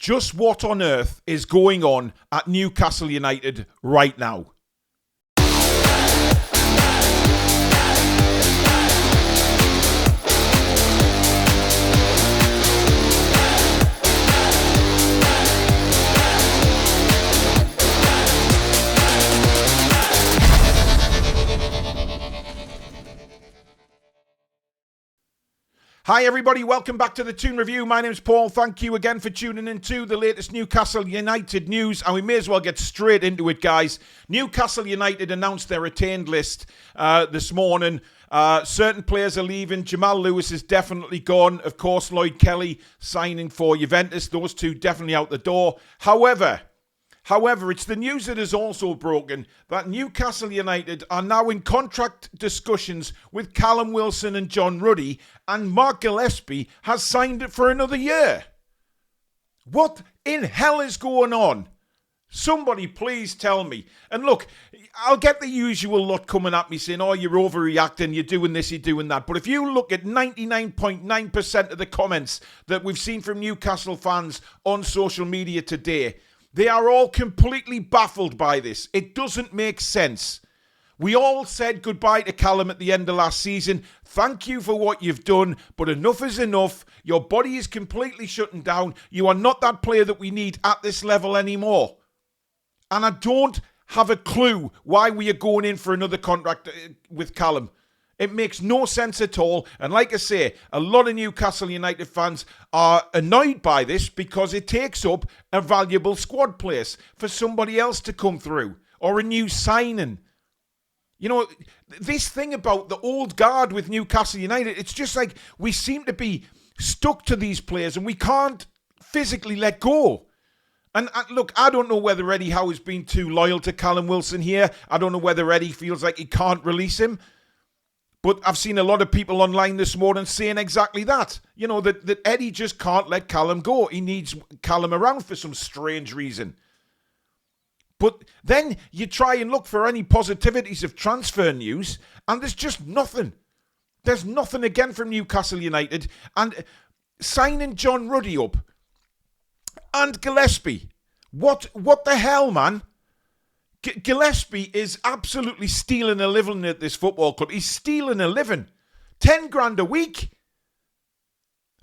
just what on earth is going on at Newcastle United right now? Hi everybody, welcome back to the Toon Review. My name's Paul. Thank you again for tuning in to the latest Newcastle United news, and we may as well get straight into it, guys. Newcastle United announced their retained list this morning. Certain players are leaving. Jamal Lewis is definitely gone. Of course, Lloyd Kelly signing for Juventus. Those two definitely out the door. However, it's the news that is also broken that Newcastle United are now in contract discussions with Callum Wilson and John Ruddy, and Mark Gillespie has signed it for another year. What in hell is going on? Somebody please tell me. And look, I'll get the usual lot coming at me saying, oh, you're overreacting, you're doing this, you're doing that. But if you look at 99.9% of the comments that we've seen from Newcastle fans on social media today, they are all completely baffled by this. It doesn't make sense. We all said goodbye to Callum at the end of last season. Thank you for what you've done, but enough is enough. Your body is completely shutting down. You are not that player that we need at this level anymore. And I don't have a clue why we are going in for another contract with Callum. It makes no sense at all. And like I say, a lot of Newcastle United fans are annoyed by this because it takes up a valuable squad place for somebody else to come through or a new signing. You know, this thing about the old guard with Newcastle United, it's just like we seem to be stuck to these players and we can't physically let go. And look, I don't know whether Eddie Howe has been too loyal to Callum Wilson here. I don't know whether Eddie feels like he can't release him. But I've seen a lot of people online this morning saying exactly that. You know, that Eddie just can't let Callum go. He needs Callum around for some strange reason. But then you try and look for any positivities of transfer news, and there's just nothing. There's nothing again from Newcastle United. And signing John Ruddy up and Gillespie. What the hell, man? Gillespie is absolutely stealing a living at this football club. He's stealing a living. 10 grand a week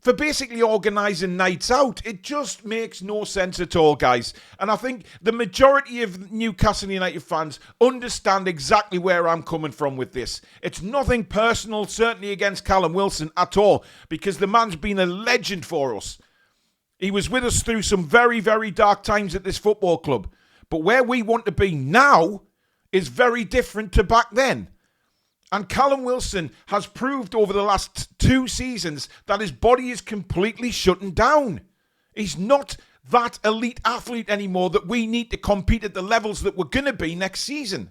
for basically organising nights out. It just makes no sense at all, guys. And I think the majority of Newcastle United fans understand exactly where I'm coming from with this. It's nothing personal, certainly against Callum Wilson at all, because the man's been a legend for us. He was with us through some very, very dark times at this football club. But where we want to be now is very different to back then. And Callum Wilson has proved over the last 2 seasons that his body is completely shutting down. He's not that elite athlete anymore that we need to compete at the levels that we're going to be next season.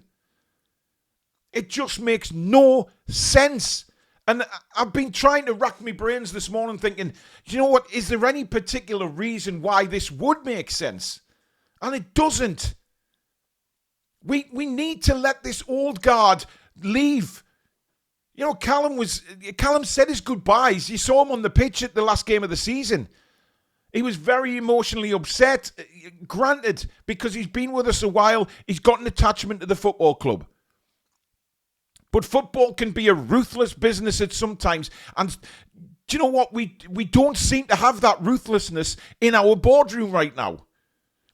It just makes no sense. And I've been trying to rack my brains this morning thinking, you know what, is there any particular reason why this would make sense? And it doesn't. We need to let this old guard leave. You know, Callum said his goodbyes. You saw him on the pitch at the last game of the season. He was very emotionally upset. Granted, because he's been with us a while, he's got an attachment to the football club. But football can be a ruthless business at sometimes. And do you know what? We don't seem to have that ruthlessness in our boardroom right now.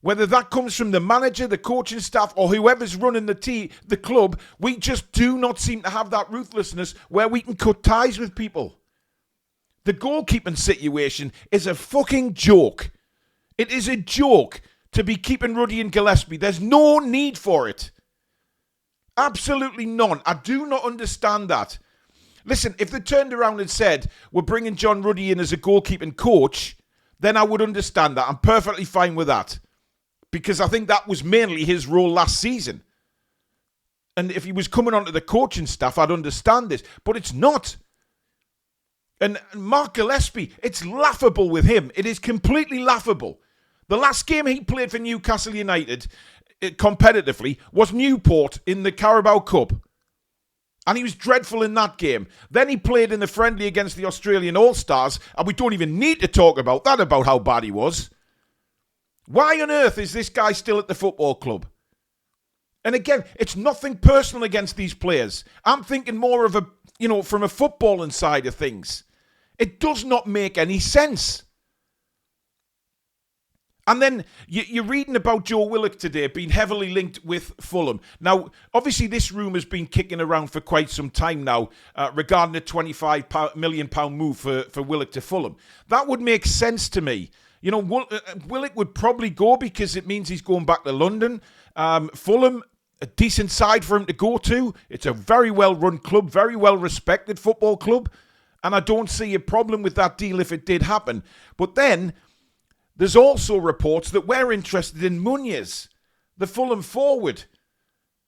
Whether that comes from the manager, the coaching staff, or whoever's running the club, we just do not seem to have that ruthlessness where we can cut ties with people. The goalkeeping situation is a fucking joke. It is a joke to be keeping Ruddy and Gillespie. There's no need for it. Absolutely none. I do not understand that. Listen, if they turned around and said, we're bringing John Ruddy in as a goalkeeping coach, then I would understand that. I'm perfectly fine with that. Because I think that was mainly his role last season. And if he was coming onto the coaching staff, I'd understand this. But it's not. And Mark Gillespie, it's laughable with him. It is completely laughable. The last game he played for Newcastle United competitively was Newport in the Carabao Cup. And he was dreadful in that game. Then he played in the friendly against the Australian All-Stars. And we don't even need to talk about that, about how bad he was. Why on earth is this guy still at the football club? And again, it's nothing personal against these players. I'm thinking more of from a footballing side of things. It does not make any sense. And then you're reading about Joe Willock today being heavily linked with Fulham. Now, obviously, this rumour's been kicking around for quite some time now regarding a £25 million move for Willock to Fulham. That would make sense to me. Willock would probably go because it means he's going back to London. Fulham, a decent side for him to go to. It's a very well-run club, very well-respected football club. And I don't see a problem with that deal if it did happen. But then there's also reports that we're interested in Muñoz, the Fulham forward.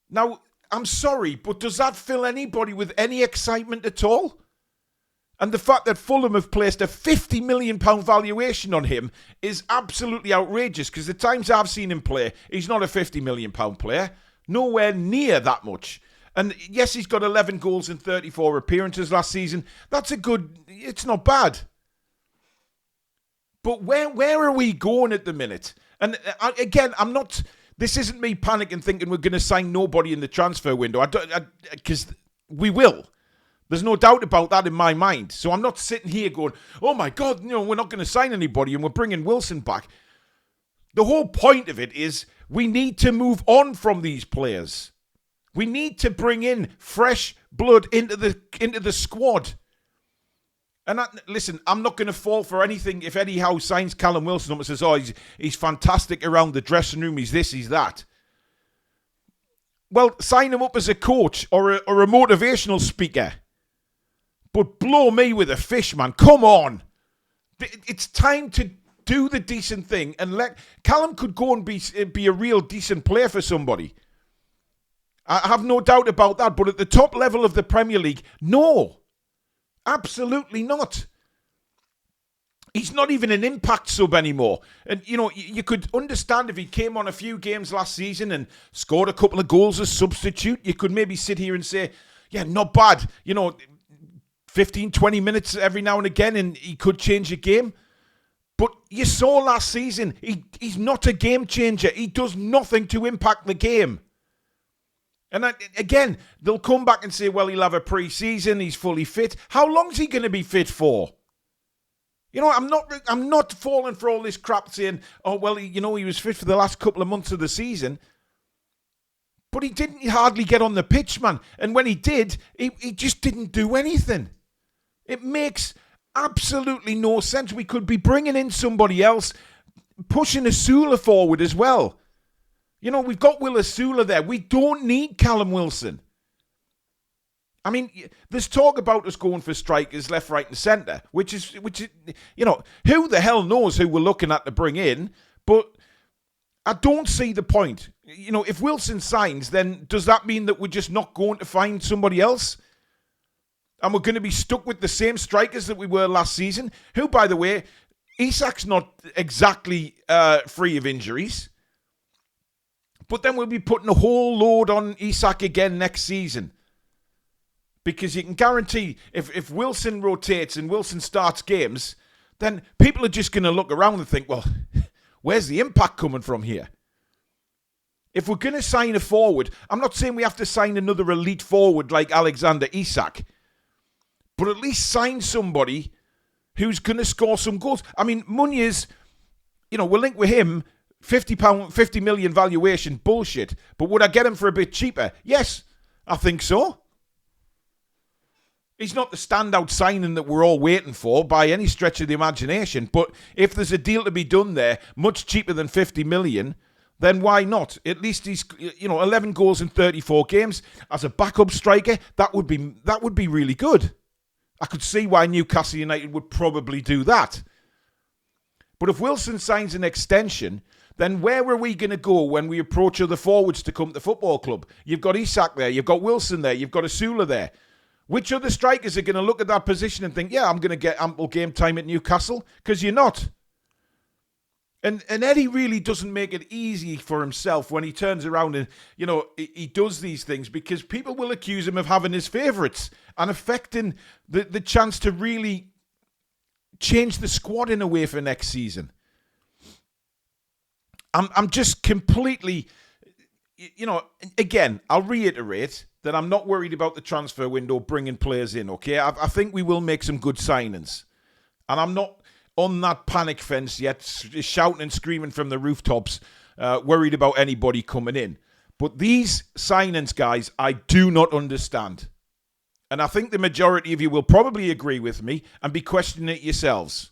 Now, I'm sorry, but does that fill anybody with any excitement at all? And the fact that Fulham have placed a £50 million valuation on him is absolutely outrageous, because the times I've seen him play, he's not a £50 million player. Nowhere near that much. And yes, he's got 11 goals in 34 appearances last season. It's not bad. But where are we going at the minute? And again, this isn't me panicking thinking we're going to sign nobody in the transfer window. Because we will. There's no doubt about that in my mind. So I'm not sitting here going, oh my God, we're not going to sign anybody and we're bringing Wilson back. The whole point of it is we need to move on from these players. We need to bring in fresh blood into the squad. And listen, I'm not going to fall for anything if Eddie Howe signs Callum Wilson up and says, oh, he's fantastic around the dressing room, he's this, he's that. Well, sign him up as a coach or a motivational speaker. But blow me with a fish, man. Come on. It's time to do the decent thing and let Callum could go and be a real decent player for somebody. I have no doubt about that. But at the top level of the Premier League, no. Absolutely not. He's not even an impact sub anymore. And, you could understand if he came on a few games last season and scored a couple of goals as substitute. You could maybe sit here and say, yeah, not bad. 15, 20 minutes every now and again and he could change a game. But you saw last season, he's not a game changer. He does nothing to impact the game. And again, they'll come back and say, well, he'll have a pre-season, he's fully fit. How long's he going to be fit for? I'm not falling for all this crap saying, oh, well, he was fit for the last couple of months of the season. But he didn't hardly get on the pitch, man. And when he did, he just didn't do anything. It makes absolutely no sense. We could be bringing in somebody else, pushing Asula forward as well. We've got Will Asula there. We don't need Callum Wilson. I mean, there's talk about us going for strikers left, right and centre, which is, who the hell knows who we're looking at to bring in, but I don't see the point. If Wilson signs, then does that mean that we're just not going to find somebody else? And we're going to be stuck with the same strikers that we were last season, who, by the way, Isak's not exactly free of injuries. But then we'll be putting a whole load on Isak again next season. Because you can guarantee if Wilson rotates and Wilson starts games, then people are just going to look around and think, well, where's the impact coming from here? If we're going to sign a forward, I'm not saying we have to sign another elite forward like Alexander Isak, but at least sign somebody who's going to score some goals. I mean, Muñoz, we're linked with him, £50 million valuation, bullshit. But would I get him for a bit cheaper? Yes, I think so. He's not the standout signing that we're all waiting for by any stretch of the imagination. But if there's a deal to be done there, much cheaper than 50 million, then why not? At least he's, 11 goals in 34 games as a backup striker. That would be really good. I could see why Newcastle United would probably do that. But if Wilson signs an extension, then where are we going to go when we approach other forwards to come to the football club? You've got Isak there, you've got Wilson there, you've got Asula there. Which other strikers are going to look at that position and think, yeah, I'm going to get ample game time at Newcastle? Because you're not. And Eddie really doesn't make it easy for himself when he turns around and, he does these things, because people will accuse him of having his favourites and affecting the chance to really change the squad in a way for next season. I'm just completely, again, I'll reiterate that I'm not worried about the transfer window bringing players in, okay? I think we will make some good signings. And I'm not on that panic fence yet, shouting and screaming from the rooftops, worried about anybody coming in. But these signings, guys, I do not understand. And I think the majority of you will probably agree with me and be questioning it yourselves.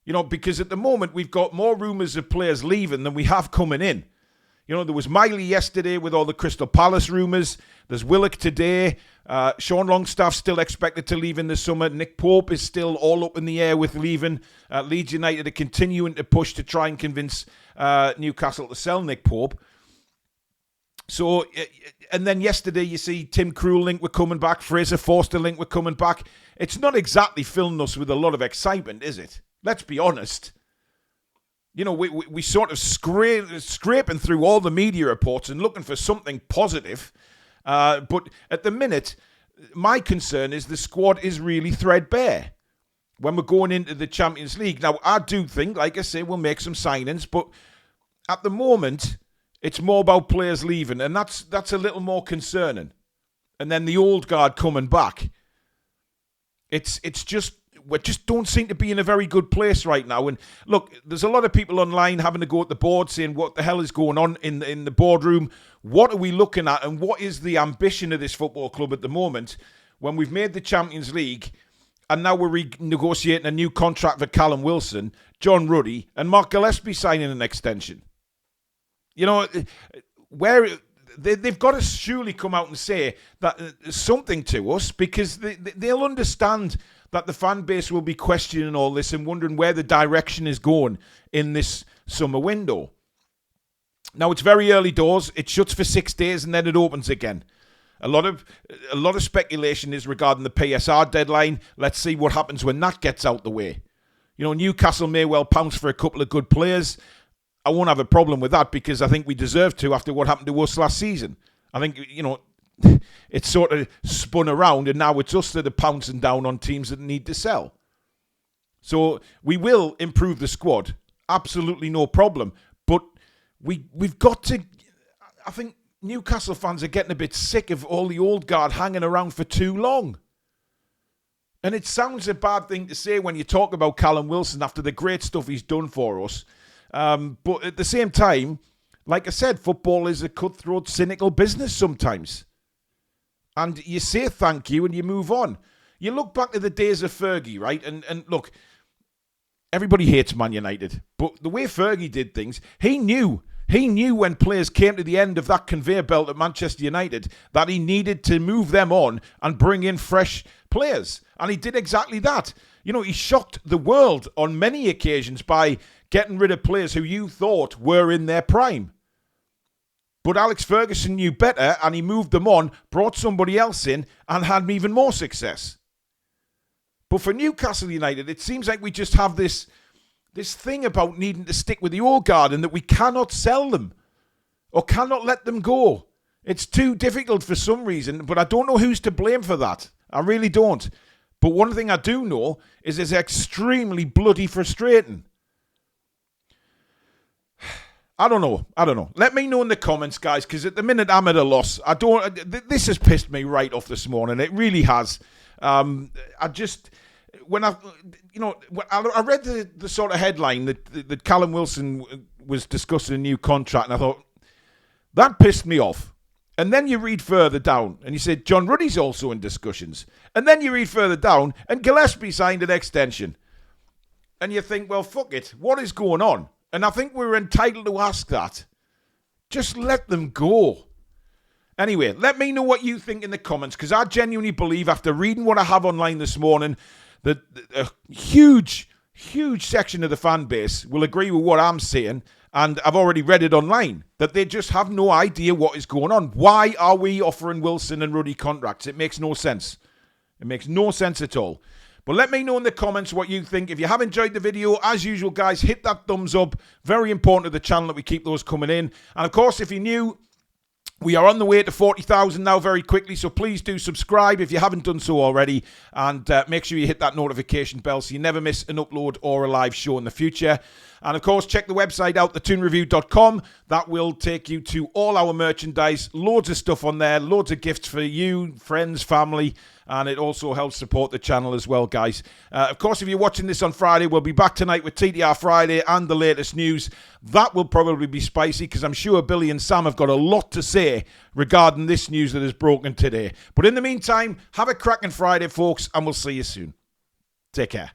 Because at the moment, we've got more rumours of players leaving than we have coming in. There was Miley yesterday with all the Crystal Palace rumours. There's Willock today. Sean Longstaff's still expected to leave in the summer. Nick Pope is still all up in the air with leaving. Leeds United are continuing to push to try and convince Newcastle to sell Nick Pope. So, and then yesterday you see Tim Krul link were coming back. Fraser Forster link were coming back. It's not exactly filling us with a lot of excitement, is it? Let's be honest. We sort of scraping through all the media reports and looking for something positive. But at the minute, my concern is the squad is really threadbare when we're going into the Champions League. Now, I do think, like I say, we'll make some signings, but at the moment, it's more about players leaving, and that's a little more concerning. And then the old guard coming back. It's just, we just don't seem to be in a very good place right now. And look, there's a lot of people online having to go at the board saying, what the hell is going on in the boardroom? What are we looking at? And what is the ambition of this football club at the moment when we've made the Champions League and now we're renegotiating a new contract for Callum Wilson, John Ruddy, and Mark Gillespie signing an extension? Where they've got to surely come out and say that something to us, because they'll understand that the fan base will be questioning all this and wondering where the direction is going in this summer window. Now, it's very early doors. It shuts for 6 days and then it opens again. A lot of speculation is regarding the PSR deadline. Let's see what happens when that gets out the way. Newcastle may well pounce for a couple of good players. I won't have a problem with that because I think we deserve to after what happened to us last season. I think, it's sort of spun around and now it's us that are pouncing down on teams that need to sell. So we will improve the squad. Absolutely no problem. But we've got to... I think Newcastle fans are getting a bit sick of all the old guard hanging around for too long. And it sounds a bad thing to say when you talk about Callum Wilson after the great stuff he's done for us. But at the same time, like I said, football is a cutthroat, cynical business sometimes. And you say thank you and you move on. You look back to the days of Fergie, right? And look, everybody hates Man United. But the way Fergie did things, he knew when players came to the end of that conveyor belt at Manchester United that he needed to move them on and bring in fresh players. And he did exactly that. He shocked the world on many occasions by getting rid of players who you thought were in their prime. But Alex Ferguson knew better and he moved them on, brought somebody else in and had even more success. But for Newcastle United, it seems like we just have this thing about needing to stick with the old guard and that we cannot sell them or cannot let them go. It's too difficult for some reason, but I don't know who's to blame for that. I really don't. But one thing I do know is it's extremely bloody frustrating. I don't know. Let me know in the comments, guys, because at the minute I'm at a loss. This has pissed me right off this morning. It really has. I read the sort of headline that Callum Wilson was discussing a new contract, and I thought, that pissed me off. And then you read further down, and you said, John Ruddy's also in discussions. And then you read further down, and Gillespie signed an extension. And you think, well, fuck it. What is going on? And I think we're entitled to ask that. Just let them go. Anyway, let me know what you think in the comments, because I genuinely believe, after reading what I have online this morning, that a huge section of the fan base will agree with what I'm saying, and I've already read it online, that they just have no idea what is going on. Why are we offering Wilson and Ruddy contracts? It makes no sense. It makes no sense at all. But let me know in the comments what you think. If you have enjoyed the video, as usual, guys, hit that thumbs up. Very important to the channel that we keep those coming in. And, of course, if you're new, we are on the way to 40,000 now very quickly, so please do subscribe if you haven't done so already. And make sure you hit that notification bell so you never miss an upload or a live show in the future. And of course, check the website out, thetoonreview.com. That will take you to all our merchandise. Loads of stuff on there. Loads of gifts for you, friends, family. And it also helps support the channel as well, guys. Of course, if you're watching this on Friday, we'll be back tonight with TTR Friday and the latest news. That will probably be spicy because I'm sure Billy and Sam have got a lot to say regarding this news that is broken today. But in the meantime, have a cracking Friday, folks, and we'll see you soon. Take care.